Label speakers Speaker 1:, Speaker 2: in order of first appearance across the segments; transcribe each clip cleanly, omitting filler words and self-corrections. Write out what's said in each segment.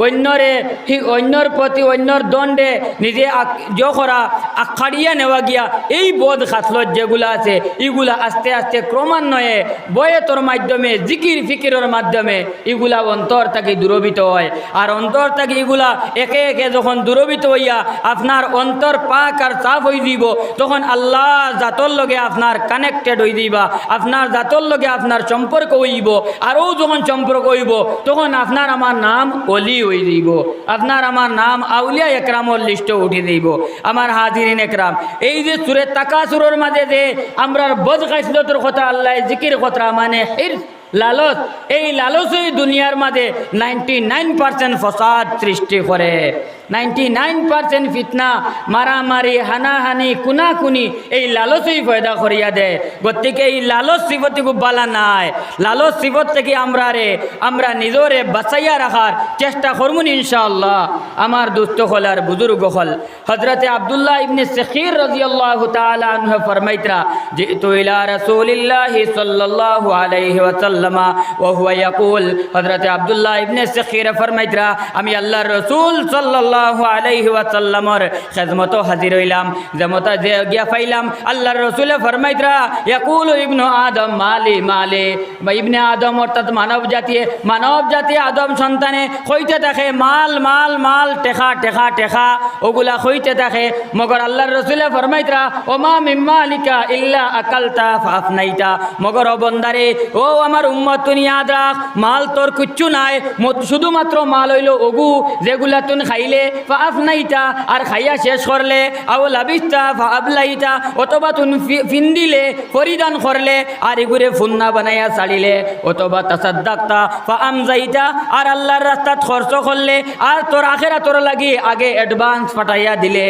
Speaker 1: অন্যরে অন্যর প্রতি অন্যর দণ্ডে নিজে করা আখাড়িয়া নেওয়া গিয়া এই বোধ খাসলত যেগুলো আছে এগুলা আস্তে আস্তে ক্রমান্বয়ে বয়তর মাধ্যমে জিকির ফিকিরের মাধ্যমে এগুলা অন্তর থেকে দূরবিত হয়। আর অন্তর থেকে এগুলা একে একে যখন দূরবিত হইয়া আপনার অন্তর পাক আর সাফ হয়ে দিব, তখন আল্লাহ জাতর লগে আপনার কানেক্টেড হয়ে দিবা, আপনার জাতর লগে আপনার সম্পর্ক হইব। আরও যখন সম্পর্ক হইব তখন আপনার আমার নাম অলি হয়ে দিব, আপনার আমার নাম আউলিয়া একরামর লিস্টে উঠে দিব। আমার হাজিরিন একরাম, এই যে সুরে তাকাসুরের মাঝে যে আমরা বদ খাসলতের কথা আল্লাহ জিকির কথা মানে লালচ, এই লালচই দুনিয়ার মাঝে 99% ফসাদ সৃষ্টি করে, 99% ফিতনা মারামারি হানাহানি কুনাকুনি এই লালচই পয়দা করিয়া দেয়। গতিকে এই লালচ সিফত খুব বালা নাই। লালচ সিফত থেকে আমরা নিজরে বাঁচাইয়া রাখার চেষ্টা করবুন ইনশাআল্লাহ। আমার দুস্থ হল আর বুজুর্গ হল হজরতে আব্দুল্লাহ ইবনে সখির রাদিয়াল্লাহু তাআলা আনহু ফরমাইতরা জিতু ইলা রাসূলিল্লাহি সাল্লাল্লাহু আলাইহি ওয়াসাল্লাম ওয়া হুয়া ইয়াকুল, হযরতে আব্দুল্লাহ ইবনে সখির ফরমাইতরা আমি আল্লাহর রাসূল সাল্লাল্লাহু আলাইহি ওয়াসাল্লামর খিদমত হাজির হইলাম, যেমতা যে গিয়া পাইলাম আল্লাহর রাসূল ফরমাইতরা ইয়াকুল ইবনু আদম মালি মালি, ইবনে আদম অর্থাৎ মানব জাতি আদম সন্তানে কইতে থাকে মাল মাল মাল টেকা টেকা টেকা ওগুলা কইতে থাকে। মগর আল্লাহর রাসূল ফরমাইতরা ওমা মিম্মা লিকা ইল্লা আকালতা ফাফনাইতা, মগর ও বন্দারে ও আমার উম্মত তুই ইয়াদ রাখ মাল তোর কিচ্ছু নাই, শুধুমাত্র মাল হইল ওগু যেগুলা তুই খাইলে ফাফনাইতা আর খাইয়া শেষ করলে, আও লাবিস্তা ফাবলাইতা অথবা তুই ফিন্দিলে পরিধান করলে আর এগুরে ফুন্না বানাইয়া ছাড়িলে, অথবা তাসাদ্দাকতা ফাআমজাইতা আর আল্লাহর রাস্তাত খরচ করলে আর তোর আখেরা তোর লাগি আগে অ্যাডভান্স পাঠাইয়া দিলে।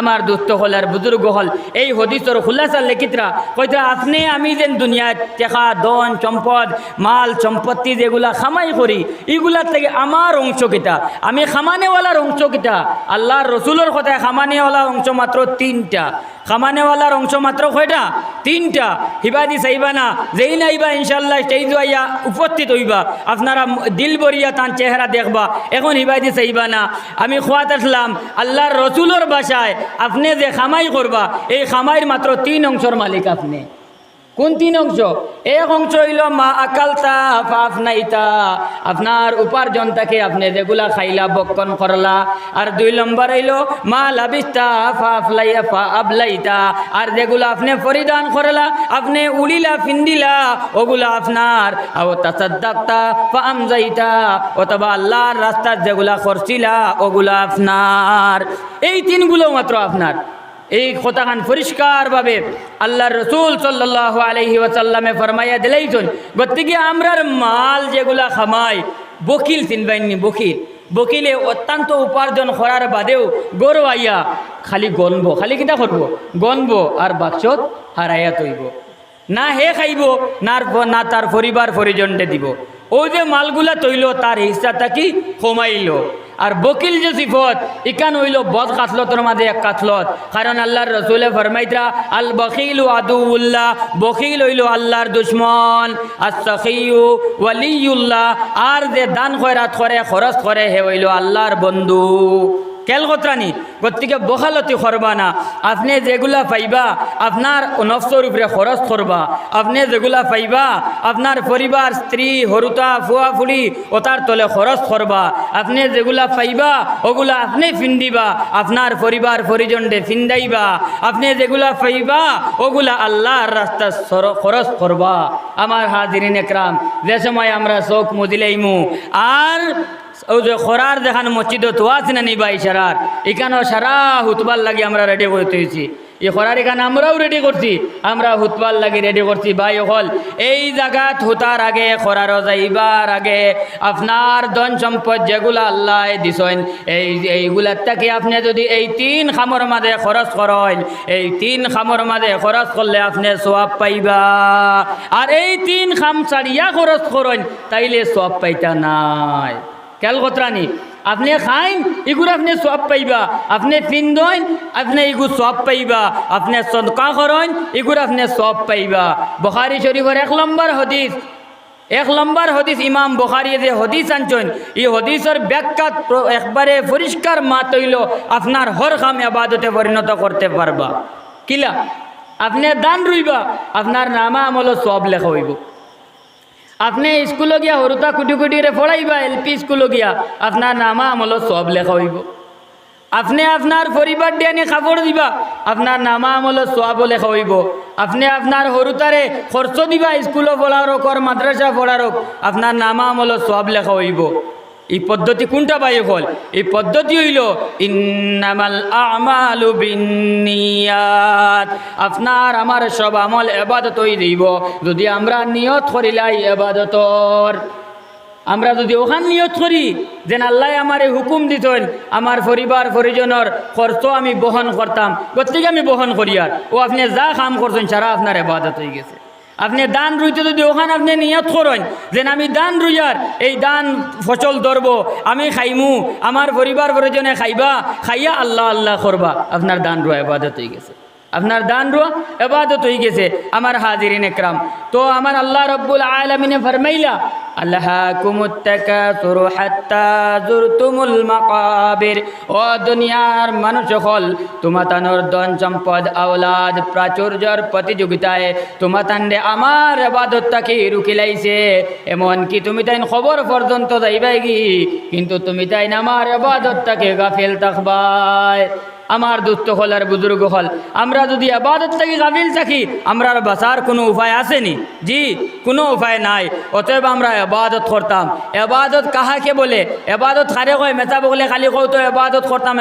Speaker 1: আমার দুস্থ হল আর বুজুর্গ হল এই হদিসর খুলাসা লেখিতরা কইতা আপনি আমি যেন দুনিয়ায় টেকা ধন সম্পদ মাল সম্পত্তি যেগুলা খামাই করি এগুলার থেকে আমার অংশ কিটা, আমি খামানেওয়ালার অংশ কিটা। আল্লাহর রসুলের কথায় খামানেওয়ালার অংশ মাত্র 3টা, খামানেওয়ালার অংশ মাত্র কয়টা? 3টা। হিবাদি চাইবানা যেই নাইবা ইনশাল্লাহ সেই যাইয়া উপস্থিত হইবা, আপনারা দিল বরিয়া তার চেহারা দেখবা। এখন হিবাদি চাইবানা আমি খোয়াত আসলাম আল্লাহর রসুলের বাসায় আপনি যে খামাই করবা এই খামাইয়ের মাত্র 3 অংশের মালিক আপনি। কোন 3 অংশ? এক অংশ হইল মা আকালতা ফাফনাইতা, আপনার উপার্জনটাকে আপনি যেগুলা খাইলা বক্ষণ করলা। আর 2 নম্বর হইল মা লাবিস্তা ফাফলাইয়া ফাবলাইতা, আর যেগুলা আপনি পরিধান করলা আপনি উড়িলা ফিন্দিলা ওগুলা আপনার। আও তাসাদ্দাকতা ফাআমজাইতা অথবা আল্লাহর রাস্তায় যেগুলা খরচিলা ওগুলা আপনার। এই 3গুলো মাত্র আপনার। এই কথাখান পরিষ্কারভাবে আল্লাহর রসুল সাল্লাল্লাহু আলাইহি ওয়াসাল্লামে ফরমাইয়া দিলেইছেন। গতিকে আমরার মাল যেগুলা খামাই বকিল চিনবাইনি, বকিলে অত্যন্ত উপার্জন করার বাদেও গরু আইয়া খালি গনব, খালি কিতা করব গনব আর বাক্সত হারাইয়া তৈব, না হে খাইব না তার পরিবার পরিজনকে দিব। ও যে মালগুলা তৈল তার হিসাবটা কি কমাইল। আর বকিল যে সিফত ইকান হইল বদ কাতলতর মাঝে এক কাতলত। কারণ আল্লাহর রসুলে ফরমাইতরা আল বখিল আদুউল্লাহ, বখিল হইল আল্লাহর দুশ্মন, আস-সাখিয়ু ওয়ালিউল্লাহ, আর যে দান খয়রাত করে খরচ করে হে হইল আল্লাহর বন্ধু। কেল কতরানি গতিকে বখালতি করবা না। আপনি যেগুলা পাইবা আপনার নফসর উপরে খরচ করবা, আপনি যেগুলা পাইবা আপনার পরিবার স্ত্রী হরুতা ফুয়া ফুড়ি ওটার তলে খরচ করবা, আপনি যেগুলা পাইবা ওগুলা আপনি ফিন্দিবা, আপনার পরিবার পরিজনকে ফিন্দাইবা, আপনি যেগুলা পাইবা ওগুলা আল্লাহর রাস্তা খরচ করবা। আমার হাজিরিন একরাম, যে সময় আমরা চোখ মুজিলাইমু আর ও যে খরার দেখান মসজিদত ওয়াজ না নিবা ইশারার এখানেও সারা হুতবার লাগি আমরা রেডি করতে হয়েছি। এই খরার এখানে আমরাও রেডি করছি, আমরা হুতবার লাগি রেডি করছি। ভাই হল এই জায়গাত হুতার আগে খরারও যাইবার আগে আপনার ধন সম্পদ যেগুলা আল্লাহ দিছেন এইগুলার থেকে আপনি যদি এই 3 খামর মাঝে খরচ করেন, এই 3 খামর মাঝে খরচ করলে আপনি সওয়াব পাইবা। আর এই 3 খাম ছাড়িয়া খরচ করেন তাইলে সওয়াব পাইতা নাই। কেল কতরানি আপনি খাইন এগুলো আপনি সওয়াব পাইবা, আপনি পিন্দইন আপনি এগুলো সওয়াব পাইবা, আপনি সদকা করেন এগুলো আপনি সওয়াব পাইবা। বুখারী শরীফের 1 নম্বর হাদিস এক নম্বর হদিস ইমাম বুখারী যে হদিস আনছেন এই হদিসের ব্যাখ্যা একবারে পরিষ্কার মাত হইল আপনার হর কাম ইবাদতে পরিণত করতে পারবা কিলা আপনি দান রইবা আপনার নামা আমল সব লেখা হইব আপনি স্কুলে গিয়া হরুতা কুটি কুটিরে পড়াইবা এলপি স্কুলে গিয়া আপনার নামা আমল সব লেখা হইব আপনি আপনার পরিবার দিয়ে আনি কাপড় দিবা আপনার নামা আমল সব লেখা হইব আপনি আপনার হরুতারে খরচ দিবা স্কুলে পড়ার হোক আর মাদ্রাসা পড়ার হোক আপনার নামা আমল সব লেখা হইব এই পদ্ধতি কোনটা বাই হল এই পদ্ধতি হইল ইন্নামাল আমালু বিন্নিয়াত আপনার আমার সব আমল ইবাদত হই দিব যদি আমরা নিয়ত করিলাই ইবাদতর আমরা যদি ওখান নিয়ত করি যেন আল্লাহ আমারে হুকুম দিতেন আমার পরিবার পরিজনের খরচ আমি বহন করতাম গতিকে আমি বহন করি আর ও আপনি যা কাম করছেন সারা আপনার ইবাদত হয়ে গেছে আপনি দান রুইতে যদি ওখানে আপনি নিয়ত করেন যেন আমি দান রুইয়ার এই দান ফসল ধরবো আমি খাইমু আমার পরিবার পরিজনে খাইবা খাইয়া আল্লাহ আল্লাহ করবা আপনার দান রুয়া ইবাদত হয়ে গেছে আপনার দান রুয়া ইবাদত হয়ে গেছে আমার হাজিরিন একরাম তো আমার আল্লাহ রব্বুল আলামিনে ফরমাইলা আল্লাহাকুমুত তাকাসুরু হাত্তা যুরতুমুল মাকাবির ও দুনিয়ার মানুষ হল তোমাতানোর ধন সম্পদ আওলাদ প্রাচুর্যর প্রতিযোগিতায় তোমাতান্ডে আমার ইবাদতটাকে রুকিলাইছে এমন কি তুমি তাইন খবর পর্যন্ত যাইবাই কি কিন্তু তুমি তাইন আমার ইবাদতটাকে গাফিল থাকবাই আমার দুস্থ হল আর বুজুর্গ হল আমরা যদি ইবাদত থেকে গাফিল থাকি আমরা বাঁচার কোনো উপায় আসেনি জি কোনো উপায় নাই অতএব আমরা ইবাদত করতাম ইবাদত কাহাকে বলে ইবাদত কারে কয় মেথা বলে খালি কও তো ইবাদত করতাম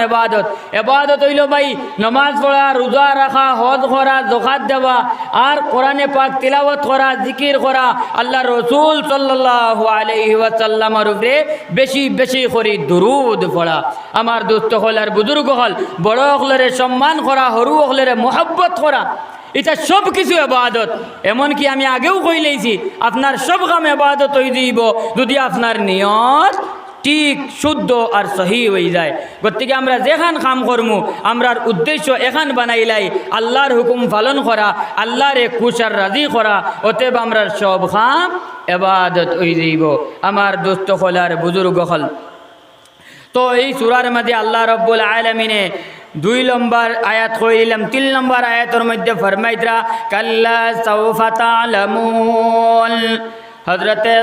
Speaker 1: ইবাদত হইল ভাই নমাজ পড়া রোজা রাখা হজ করা যাকাত দেওয়া আর কোরআনে পাক তিলাওয়াত করা জিকির করা আল্লাহ রসুল সাল্লাল্লাহু আলাইহি ওয়াসাল্লামের উপরে বেশি বেশি করে দুরুদ পড়া আমার দুস্থ হল আর বুজুর্গ হল বড় অকলরে সম্মান করা হরু অকলরে মোহাব্বত করা এটা সব কিছু ইবাদত এমনকি আমি আগেও কইলেইছি আপনার সব কাম ইবাদত হয়ে দিব যদি আপনার নিয়ত ঠিক শুদ্ধ আর সহি হয়ে যায় গতিকে আমরা যেখান কাম করমু আমরার উদ্দেশ্য এখান বানাইলাই আল্লাহর হুকুম পালন করা আল্লাহরে খুশ আর রাজি করা অতএব আমরা সব কাম ইবাদত হয়ে দিব আমার দোস্ত হল আর বুজুর্গ হল তো এই সূরার মধ্যে আল্লাহ রব্বুল আলামিনে 2 নম্বর আয়াত কইলাম 3 নম্বর আয়াতের মধ্যে ফরমাইতরা কাল্লা সাউফা তা'লামুন হযরতে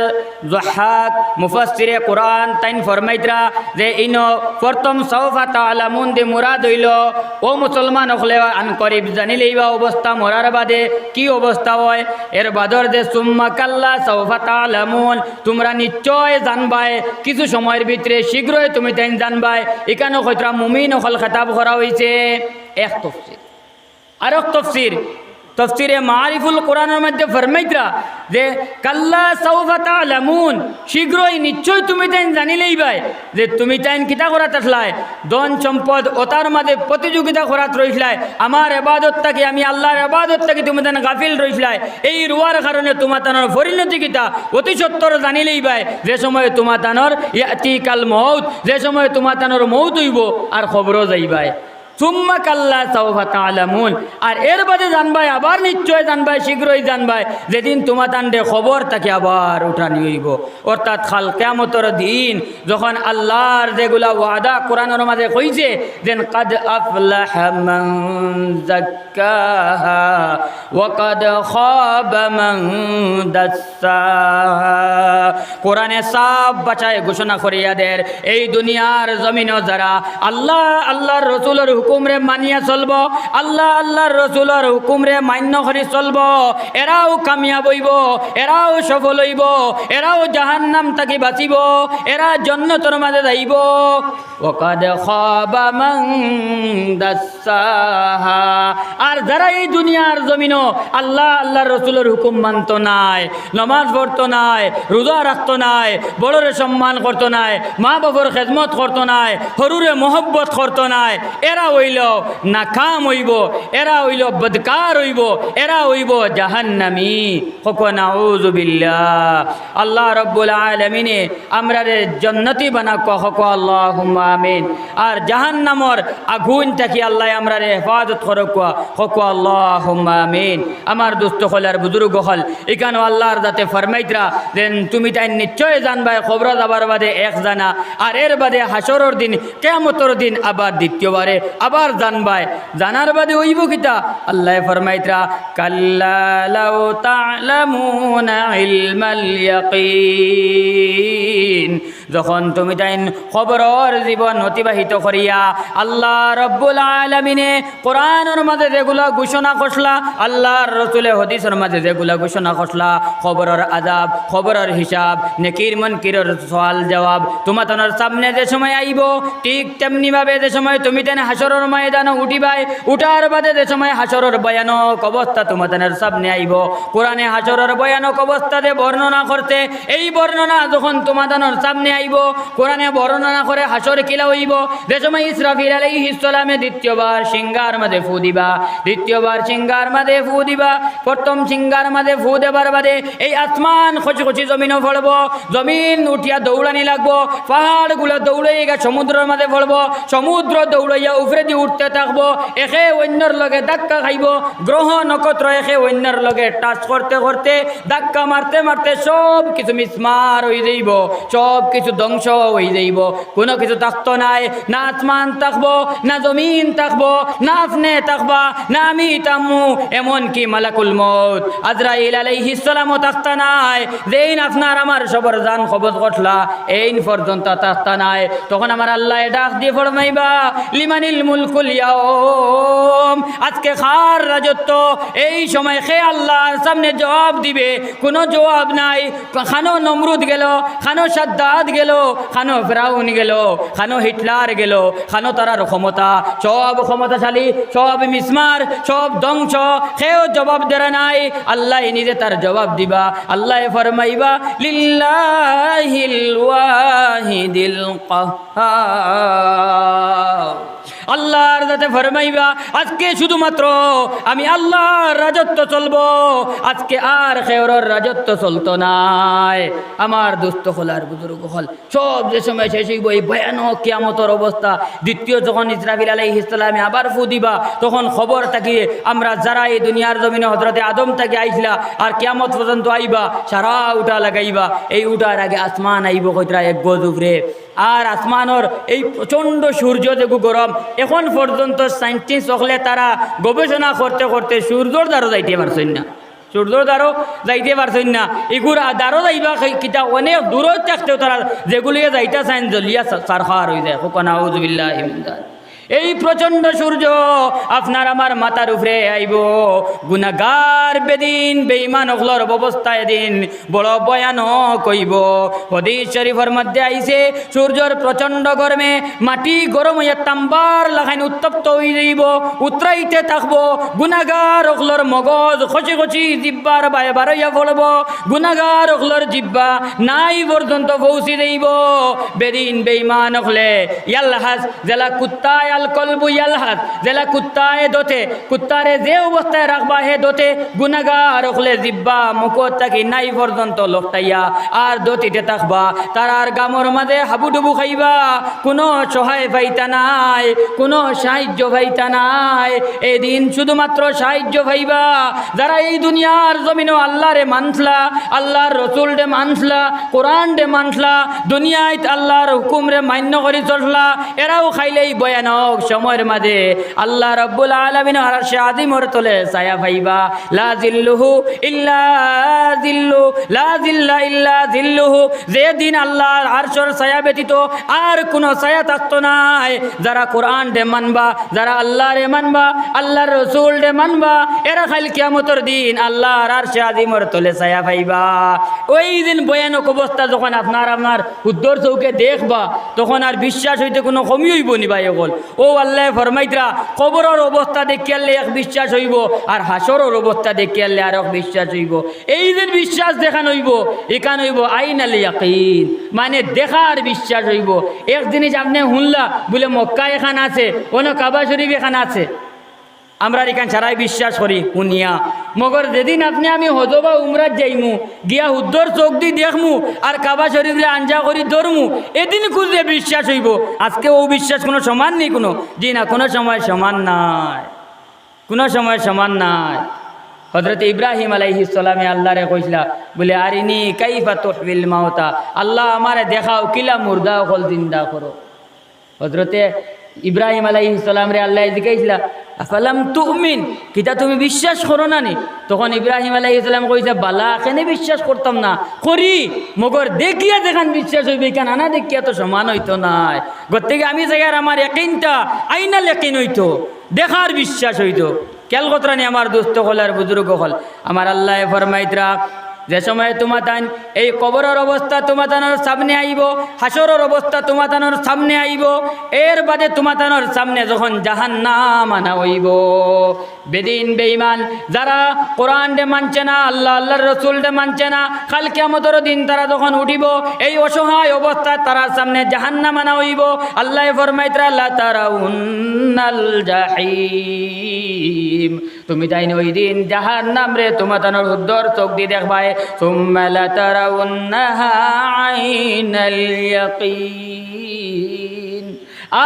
Speaker 1: যুহাক মুফাসসিরে কুরআন তাইন ফরমাইতরা যে ইনো প্রথম সাউফা তা'লামুন দে মুরাদ হইল ও মুসলমান হলে আন করিব জানিলেইবা অবস্থা মরার বাদে কি অবস্থা হয় এর বাদর যে সুম্মা কাল্লা সাউফা তা'লামুন তোমরা নিশ্চয় জানবাই কিছু সময়ের ভিতরে শীঘ্রই তুমি তাইন জানবাই এখানে কয়টা মুমিন হল খেতাব করা হয়েছে এক তাফসীর আর এক তফসিরে মারিফুল কোরআনের মধ্যে ফরমাইতরা যে কাল্লা সাউফা তা'লামুন শীঘ্রই নিশ্চয় তুমি তাইন জানিলেই ভাই যে তুমি তাইন কিতা করাত আসলাই ধন সম্পদ ওতার মাঝে প্রতিযোগিতা করাত রইসলাই আমার ইবাদতটাকে আমি আল্লাহর ইবাদতটাকে তুমি তাইন গাফিল রইসলাই এই রুয়ার কারণে তোমার তানোর পরিণতি কিতা অতি সত্তর জানিলেই ভাই যে সময় তোমার তানোর ইয়াতি কাল মউত যে সময় তোমার তানোর মউত হইব আর খবরও যাইবাই সুম্মা কাল্লা সাউফা তা'লামুন আর এর বাদে জানবাই আবার নিশ্চয় জানবাই শীঘ্রই জানবাই যেদিন তোমার তান্ডে খবর তাকে আবার উঠানি হইব অর্থাৎ কাল কিয়ামতের দিন যখন আল্লাহর যেগুলা ওয়াদা কোরআনের মাঝে কইছে যেন কাদ আফলাহা মান যাক্কাহা ওয়া কাদ খাবা মান দাসসাহা কোরআনে সাফ বাঁচায় ঘোষণা করিয়া দেয় এই দুনিয়ার জমিনও যারা আল্লাহর রাসূলের হুকুমরে মানিয়া চলব আল্লাহর রাসূলের হুকুমরে মান্য করে চলব এরাও কামিয়াব হইব এরাও সফল হইব এরাও জাহান্নাম থেকে বাঁচিব এরা জান্নাতের মাঝে যাইব ওয়াকাদ খাবা মান দাসসাহা আর যারা এই দুনিয়ার জমিনও আল্লাহর রাসূলের হুকুম মানত নাই নামাজ পড়তো নাই রোজা রাখতো নাই বড়রে সম্মান করতো নাই মা বাবার খেদমত করতো নাই হরুরে মোহব্বত করতো নাই এরাও হইল নাকাম হইব, এরা হইল বদকার হইব, এরা হইব জাহান্নামী। হকো নাউযু বিল্লাহ। আল্লাহ রব্বুল আলামিনে আমরারে জান্নাতি বানাক, হকো আল্লাহুম্মা আমিন। আর জাহান্নামর আগুন থেকে আল্লাহ আমরারে হেফাজত করক, হকো আল্লাহুম্মা আমিন। আমার দোস্ত হল আর বুজুর্গ হল এখানে আল্লাহর যাতে ফরমাইতরা দেন তুমি তাই নিশ্চয় জানবাই খবর যাবার বাদে এক জানা, আর এর বাদে হাসরের দিন কিয়ামতের দিন আবার দ্বিতীয়বারে আবার জানবাই। জানার বাদে হইব কিতা? আল্লাহ ফরমাইতরা কাল্লা লাউ তা'লামুনা ইলমাল ইয়াকিন। যখন তুমি তাই খবরের জীবন অতিবাহিত করিয়া আল্লাহ রব্বুল আলামিনে কোরআনের মাঝে যেগুলো ঘোষণা করলা, আল্লাহর রসুলে হাদিসের মাঝে যেগুলো ঘোষণা করলা, খবরের আযাব, খবরের হিসাব, নেকির মুনকিরের সওয়াল জবাব তোমাদের সামনে যে সময় আইব, ঠিক তেমনি ভাবে যে সময় তুমি তেন হাসরের ময়দানে উঠিবাই, উঠার বাদে যে সময় হাসরের ভয়ানক অবস্থা তোমাদের সামনে আইব। কোরআনে হাসরের ভয়ানক অবস্থাতে বর্ণনা করতে, এই বর্ণনা যখন তোমাদের সামনে আইব, কোরআনে বর্ণনা করে হাসর কিলা হইব। যে সময় ইসরাফিল আলাইহিস সালামে দ্বিতীয়বার সিংহার মাঝে ফু দিবা, দ্বিতীয়বার সিংহার মাঝে ফু দিবা, প্রথম সিংহার মাঝে ফু দেবার বাদে এই আসমান খচি খচি জমিনও পড়ব, জমিন উঠিয়া দৌড়ানি লাগবো, পাহাড়গুলো দৌড়াইয়া সমুদ্রের মাঝে পড়ব, সমুদ্র দৌড়াইয়া উপরে দিয়ে উঠতে থাকবো, একে অন্যর লগে ধাক্কা খাইব, গ্রহ নক্ষত্র একে অন্যর লগে টাচ করতে করতে ধাক্কা মারতে মারতে সব কিছু মিসমার হয়ে যাইব, সব কিছু ধ্বংস হয়ে যাইব। কোনো কিছু থাকতো নাই, না আসমান থাকবো, না জমিন থাকবো, না আপনি থাকবা, না আমি তামু, এমনকি মালাকুল মউত আজরাইল আলাইহিস সালামও থাকতা নাই। যেইন আপনার আমার সবর জান কবজ করলা এইন পর্যন্ত থাকতা নাই। তখন আমার আল্লাহ ডাক দিয়ে ফরমাইবা লিমানিল মুলকুল ইয়াউম, আজকে খার রাজত্ব। এই সময় খে আল্লাহর সামনে জবাব দিবে, কোনো জবাব নাই। খানো নমরুদ গেল, খানো সাদ্দাত গেল, খানো ফিরাউন গেল, খানো হিটলার গেল, খানো তারার ক্ষমতা, সব ক্ষমতাশালী, সব মিসমার, সব ধ্বংস, কেউ জবাব দেরা নাই। আল্লাহ নিজে তার জবাব দিবা। আল্লাহ ফরমাইবা লিল্লাহিল ওয়াহিদিল কাহ্হার, আল্লাহর যাতে ফরমাইবা আজকে শুধুমাত্র আমি আল্লাহর রাজত্ব চলবো, আজকে আর খেয়রের রাজত্ব চলতো নাই। আমার দুস্থ হল আর বুজুর্গ হল সব যে সময় শেষ হইব, এই ভয়ানক কিয়ামতের অবস্থা। দ্বিতীয় যখন ইসরাফিল আলাইহিস সালামে আবার ফু দিবা, তখন খবর থাকিয়ে আমরা যারা এই দুনিয়ার জমিনে হযরতে আদম থেকে আইছিলা আর কিয়ামত পর্যন্ত আইবা, সারা উঠা লাগাইবা। এই উঠার আগে আসমান আইব কইতরা এক গজ উপরে, আর আসমানোর এই প্রচণ্ড সূর্য যেগু গরম। এখন পর্যন্ত সায়েন্টিস্ট হলে তারা গবেষণা করতে করতে সূর্যর দ্বারও যাইতে পারছেন না, সূর্যর দ্বারও যাইতে পারছেন না। এগুলো দ্বারও যাইবা কিতা অনেক দূরত থাকতেও তারা যেগুলিয়ে যাইতে চান জ্বলিয়া সারখার হয়ে যায়। নাউযু বিল্লাহি মিন যালিক। এই প্রচণ্ড সূর্য আপনার আমার মাথার উপরে আইব। গুনাহগার বেদিন বেঈমান হলর অবস্থা এদিন বড় ভয়ানক হইব। হাদিস শরীফের মধ্যে আইছে সূর্যর প্রচণ্ড গরমে মাটি গরম হইয়া তাম্বার লাগাইন উত্তপ্ত হয়ে যাইব, উতরাইতে থাকবো। গুনাহগার হলর মগজ খসি খসি জিব্বার বায়ে বারইয়া পড়ব। গুনাহগার হলর জিব্বা নাই পর্যন্ত পৌঁছি যাইব। বেদিন বেঈমান হলে ইয়ালহাস জেলা কুত্তায় কলবু ইয়ালহাত, জেলা কুত্তায় দোতে, কুত্তারে যে অবস্থায় রাখবা হে দোতে। গুনাহগার হলে জিব্বা মুখত থাকি নাই পর্যন্ত লোকটাইয়া আর দতিতে থাকবা। তারার গামর মাঝে হাবুডুবু খাইবা, কোনো সহায় পাইতা নাই, কোনো সাহায্য পাইতা নাই। এদিন শুধুমাত্র সাহায্য পাইবা যারা এই দুনিয়ার জমিনও আল্লাহরে মানসলা, আল্লাহর রসুল রে মানসলা, কোরআন রে মানসলা, দুনিয়ায় আল্লাহর হুকুম রে মান্য করে চললা। এরাও খাইলেই ভয়ানক সময়ের মাঝে আল্লাহ রাব্বুল আলামিন আরশে আজিমর তলে ছায়া পাইবা। লা জিল্লুহু ইল্লা জিল্লু, লা জিল্লা ইল্লা জিল্লুহু। যে দিন আল্লাহর আরশের ছায়া ব্যতীত আর কোনো ছায়া থাকতো নাই। যারা কোরআন রে মানবা, যারা আল্লাহ রে মানবা, আল্লাহর রসুল রে মানবা, এরা খাইল কিয়ামতের দিন আল্লাহর আরশে আজিমর তলে ছায়া পাইবা। ওই দিন ভয়ানক অবস্থা যখন আপনার উদ্দর চৌকে দেখবা, তখন আর বিশ্বাস হইতে কোনো কমি হইব নি ভাই। ও আল্লাহ ফরমাইতরা কবরের অবস্থা দেখিয়ালে এক বিশ্বাস হইব আর হাসরের অবস্থা দেখিয়ালে আর এক বিশ্বাস হইব। এই যে বিশ্বাস দেখান হইব এখান হইব আইনাল ইয়াকিন, মানে দেখার বিশ্বাস হইব। এক জিনিস আপনি শুনলা বলে মক্কা এখান আছে, অন্য কাবা শরীফ এখান আছে, আমরা এখান সারাই বিশ্বাস করি শুনিয়া। মগর যেদিন আপনি আমি হজ বা উমরাত যাইমু গিয়া হুদ্দর চোখ দি দেখমু আর কাবা শরীফরে আঞ্জা করি ধরমু, এদিন খুঁজলে বিশ্বাস হইব। আজকে ও বিশ্বাস কোনো সমান নেই, কোনো জি না, কোনো সময় সমান নাই, কোনো সময় সমান নাই। হযরত ইব্রাহিম আলাইহিস সালামে আল্লাহরে কইছিলা বলে আরিনি কাইফা তুহবিল মাউতা, আল্লাহ আমারে দেখাও কিলা মুর্দা হল জিন্দা করো। হযরতে ইব্রাহিম আলাইহিস সালাম রে আল্লাহ জিজ্ঞাসা আফালাম তুমিন, কিতা তুমি বিশ্বাস করো না নি? তখন ইব্রাহিম আলাইহিস সালাম কইছে বালা কেনে বিশ্বাস করতাম না, করি মগর দেখিয়া দেখান বিশ্বাস হইবে, কেন আনা দেখিয়া তো সমান হইতো নাই। গতিকে আমি জায়গার আমার ইয়াকিনটা আইনাল ইয়াকিন হইতো, দেখার বিশ্বাস হইতো। কেল কতরানি আমার দোস্ত হল আর বুজুর্গ হল, আমার আল্লাহ ফরমাইতরা যে সময় তোমাতান এই কবরের অবস্থা তোমাতানোর সামনে আইব, হাসরের অবস্থা তোমাতানোর সামনে আইব, এর বাদে তোমাতানোর সামনে যখন জাহান্নাম আনা হইব, বেদিন বেঈমান যারা কোরআন দে মানছে না, আল্লাহ আল্লাহর রসুল দে মানছে না, কাল কিয়ামতের দিন তারা যখন উঠিব এই অসহায় অবস্থা তার সামনে জাহান্নাম আনা হইব। আল্লাহ ফরমাইতরা লা তারাউন্নাল জাহিম, তুমি তাই ওই দিন জাহান্নাম রে তোমাতানোর উদ্দর চোখ দিয়ে দেখবাই। সুম্মা লা তারাউন্নাহা আইনাল ইয়াকিন,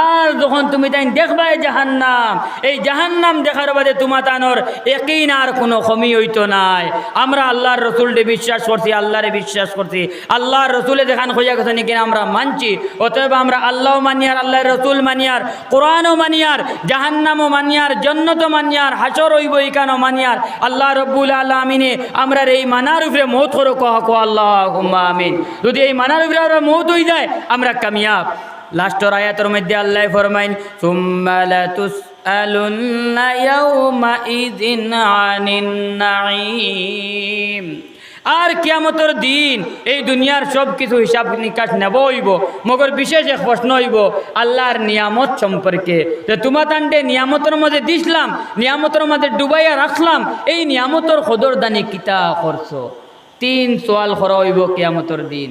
Speaker 1: আর যখন তুমি তাই দেখবাই জাহান্নাম, এই জাহান্নাম দেখার বাদে তোমাতানোর ইয়াকিন আর কোনো কমি হইতো নাই। আমরা আল্লাহর রসুলকে বিশ্বাস করছি, আল্লাহরে বিশ্বাস করছি, আল্লাহর রসুলে দেখান খোঁজা কথা নাকি আমরা মানছি। অতএব আমরা আল্লাহ মানিয়ার, আল্লাহর রসুল মানিয়ার, কোরআনও মানিয়ার, জাহান্নামও মানিয়ার, জন্নতও মানিয়ার, হাসর হইব ইকানও মানিয়ার। আল্লাহ রব্বুল আলামিনে আমরা এই মানার উপরে মৌত করো কহ আল্লাহুম্মা আমিন। যদি এই মানার উপরে আমরা মৌত হয়ে যায় আমরা কামিয়াব। লাস্টের আয়াতের মধ্যে আল্লাহ ফরমাইন সুম্মা লা তুসআলুন্না ইয়াউমা ইযিন আনিন নাঈম, আর কিয়ামতের দিন এই দুনিয়ার সব কিছু হিসাব নিকাশ নেব হইব, মগর বিশেষ এক প্রশ্ন হইব আল্লাহর নিয়ামত সম্পর্কে। যে তোমাতান্ডে নিয়ামতের মধ্যে দিছিলাম, নিয়ামতের মধ্যে ডুবাইয়া রাখলাম, এই নিয়ামতের কদরদানি কিতা করছো? 3 সওয়াল করা হইব কিয়ামতের দিন,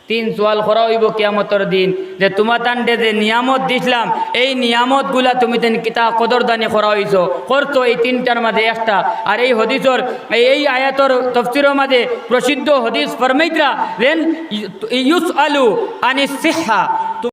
Speaker 1: 3 সওয়াল করা হইব কিয়ামতের দিন। যে তোমাতান্ডে যে নিয়ামত দিছিলাম এই নিয়ামতগুলা তুমি তেন কিতা কদরদানি করা হইছো, করতো? এই 3টার মাঝে একটা। আর এই হদিসর এই আয়াতর তফসিরের মাঝে প্রসিদ্ধ হদিস ফরমাইতরা দেন ইউসআলু আনিস সিহহা